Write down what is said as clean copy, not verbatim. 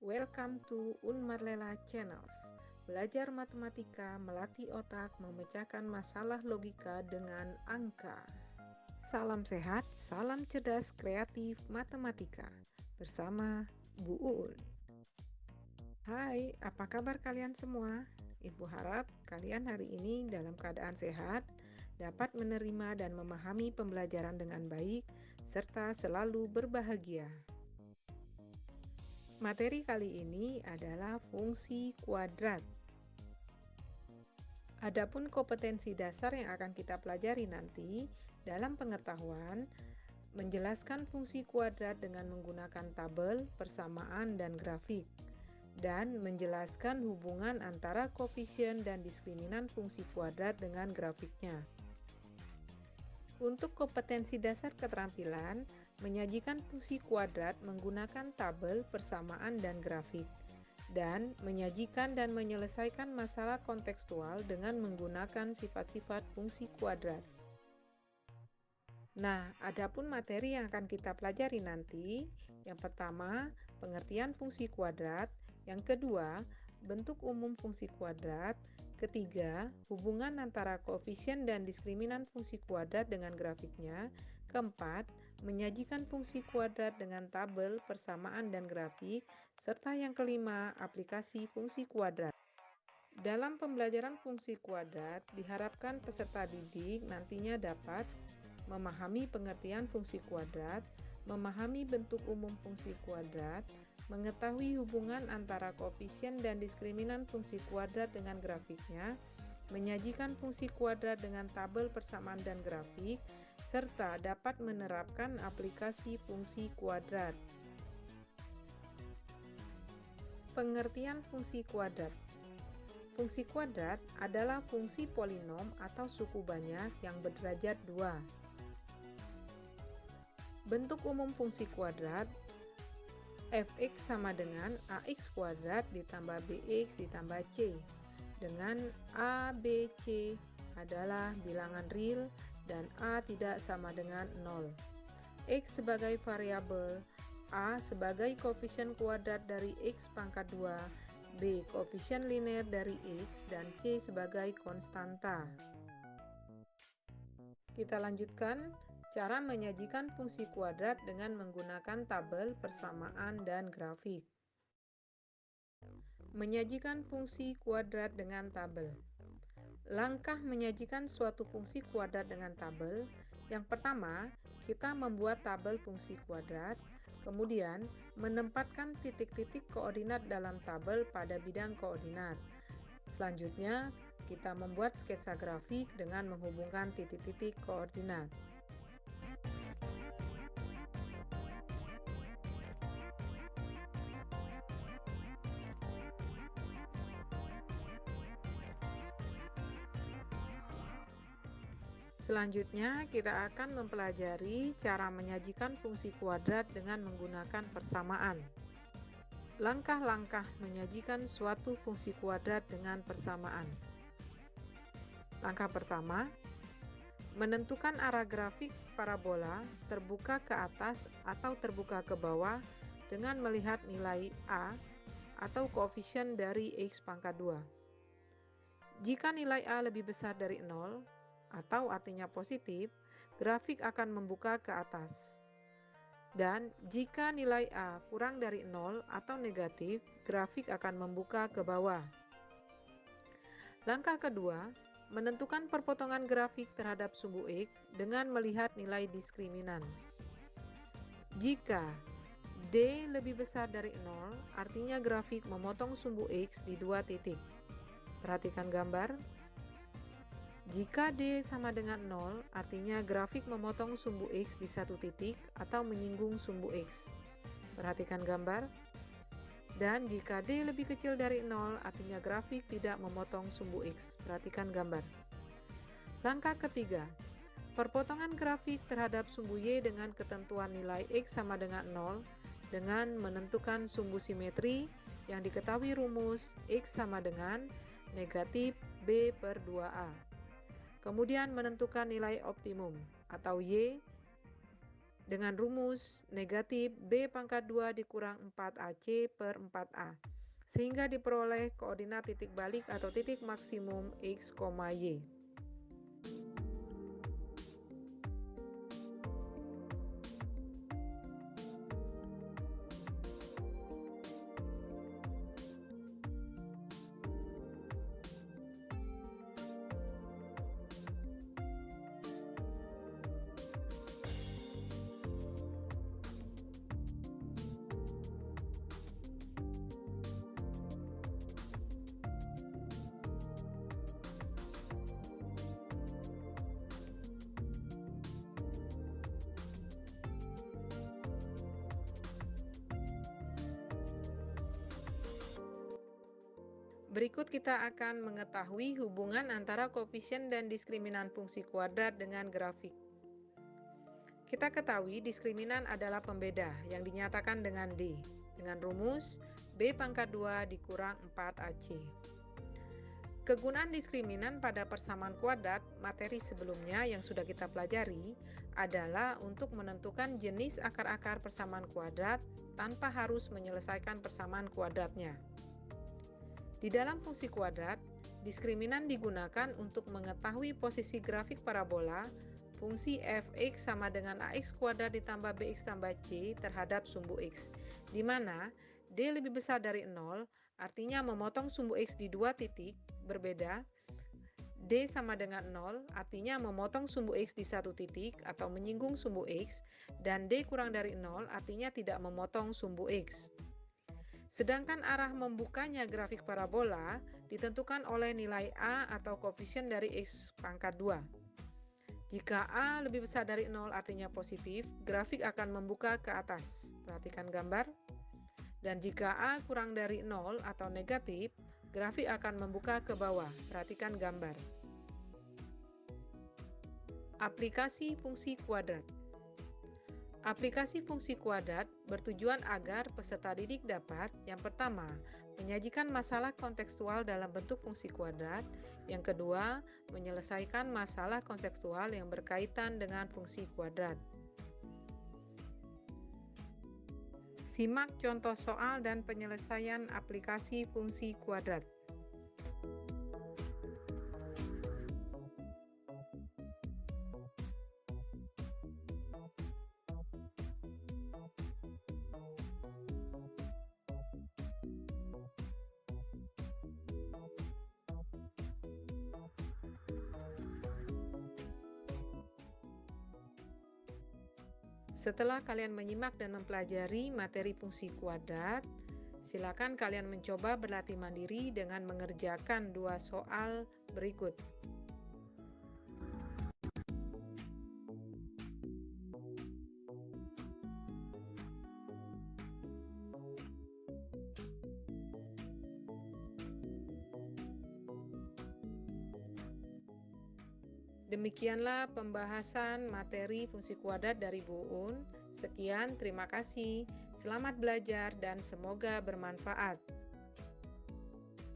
Welcome to Unmarlela Channels. Belajar matematika, melatih otak, memecahkan masalah logika dengan angka. Salam sehat, salam cerdas, kreatif, matematika. Bersama Bu Uun. Hai, apa kabar kalian semua? Ibu harap kalian hari ini dalam keadaan sehat, dapat menerima dan memahami pembelajaran dengan baik, serta selalu berbahagia. Materi kali ini adalah fungsi kuadrat. Adapun kompetensi dasar yang akan kita pelajari nanti dalam pengetahuan menjelaskan fungsi kuadrat dengan menggunakan tabel, persamaan, dan grafik, dan menjelaskan hubungan antara koefisien dan diskriminan fungsi kuadrat dengan grafiknya. Untuk kompetensi dasar keterampilan, menyajikan fungsi kuadrat menggunakan tabel, persamaan, dan grafik, dan menyajikan dan menyelesaikan masalah kontekstual dengan menggunakan sifat-sifat fungsi kuadrat. Nah, adapun materi yang akan kita pelajari nanti, yang pertama, pengertian fungsi kuadrat, yang kedua, bentuk umum fungsi kuadrat, ketiga, hubungan antara koefisien dan diskriminan fungsi kuadrat dengan grafiknya, keempat, menyajikan fungsi kuadrat dengan tabel, persamaan, dan grafik, serta yang kelima, aplikasi fungsi kuadrat. Dalam pembelajaran fungsi kuadrat, diharapkan peserta didik nantinya dapat memahami pengertian fungsi kuadrat, memahami bentuk umum fungsi kuadrat, mengetahui hubungan antara koefisien dan diskriminan fungsi kuadrat dengan grafiknya, menyajikan fungsi kuadrat dengan tabel persamaan dan grafik, serta dapat menerapkan aplikasi fungsi kuadrat. Pengertian fungsi kuadrat. Fungsi kuadrat adalah fungsi polinom atau suku banyak yang berderajat 2. Bentuk umum fungsi kuadrat, fx sama dengan ax kuadrat ditambah bx ditambah c, dengan a, b, c adalah bilangan real dan a tidak sama dengan 0. X sebagai variabel, a sebagai koefisien kuadrat dari x pangkat 2, b koefisien linear dari x, dan c sebagai konstanta. Kita lanjutkan cara menyajikan fungsi kuadrat dengan menggunakan tabel, persamaan, dan grafik. Menyajikan fungsi kuadrat dengan tabel. Langkah menyajikan suatu fungsi kuadrat dengan tabel. Yang pertama, kita membuat tabel fungsi kuadrat, kemudian menempatkan titik-titik koordinat dalam tabel pada bidang koordinat. Selanjutnya, kita membuat sketsa grafik dengan menghubungkan titik-titik koordinat. Selanjutnya, kita akan mempelajari cara menyajikan fungsi kuadrat dengan menggunakan persamaan. Langkah-langkah menyajikan suatu fungsi kuadrat dengan persamaan. Langkah pertama, menentukan arah grafik parabola terbuka ke atas atau terbuka ke bawah dengan melihat nilai A atau koefisien dari X pangkat 2. Jika nilai A lebih besar dari 0, atau artinya positif, grafik akan membuka ke atas. Dan jika nilai A kurang dari 0 atau negatif, grafik akan membuka ke bawah. Langkah kedua, menentukan perpotongan grafik terhadap sumbu X dengan melihat nilai diskriminan. Jika D lebih besar dari 0, artinya grafik memotong sumbu X di 2 titik. Perhatikan gambar. Jika D sama dengan 0, artinya grafik memotong sumbu X di 1 titik atau menyinggung sumbu X. Perhatikan gambar. Dan jika D lebih kecil dari 0, artinya grafik tidak memotong sumbu X. Perhatikan gambar. Langkah ketiga, perpotongan grafik terhadap sumbu Y dengan ketentuan nilai X sama dengan 0 dengan menentukan sumbu simetri yang diketahui rumus X sama dengan negatif B per 2A. Kemudian menentukan nilai optimum atau Y dengan rumus negatif B pangkat 2 dikurang 4AC per 4A, sehingga diperoleh koordinat titik balik atau titik maksimum X, Y. Berikut kita akan mengetahui hubungan antara koefisien dan diskriminan fungsi kuadrat dengan grafik. Kita ketahui diskriminan adalah pembeda yang dinyatakan dengan D, dengan rumus B pangkat 2 dikurang 4AC. Kegunaan diskriminan pada persamaan kuadrat materi sebelumnya yang sudah kita pelajari adalah untuk menentukan jenis akar-akar persamaan kuadrat tanpa harus menyelesaikan persamaan kuadratnya. Di dalam fungsi kuadrat, diskriminan digunakan untuk mengetahui posisi grafik parabola fungsi f(x) sama dengan ax kuadrat ditambah bx tambah c terhadap sumbu x, di mana d lebih besar dari 0, artinya memotong sumbu x di dua titik berbeda, d sama dengan 0, artinya memotong sumbu x di satu titik atau menyinggung sumbu x, dan d kurang dari 0, artinya tidak memotong sumbu x. Sedangkan arah membukanya grafik parabola ditentukan oleh nilai A atau koefisien dari X pangkat 2. Jika A lebih besar dari 0 artinya positif, grafik akan membuka ke atas. Perhatikan gambar. Dan jika A kurang dari 0 atau negatif, grafik akan membuka ke bawah. Perhatikan gambar. Aplikasi fungsi kuadrat. Aplikasi fungsi kuadrat bertujuan agar peserta didik dapat, yang pertama, menyajikan masalah kontekstual dalam bentuk fungsi kuadrat, yang kedua, menyelesaikan masalah kontekstual yang berkaitan dengan fungsi kuadrat. Simak contoh soal dan penyelesaian aplikasi fungsi kuadrat. Setelah kalian menyimak dan mempelajari materi fungsi kuadrat, silakan kalian mencoba berlatih mandiri dengan mengerjakan dua soal berikut. Demikianlah pembahasan materi fungsi kuadrat dari Bu Un. Sekian, terima kasih. Selamat belajar dan semoga bermanfaat.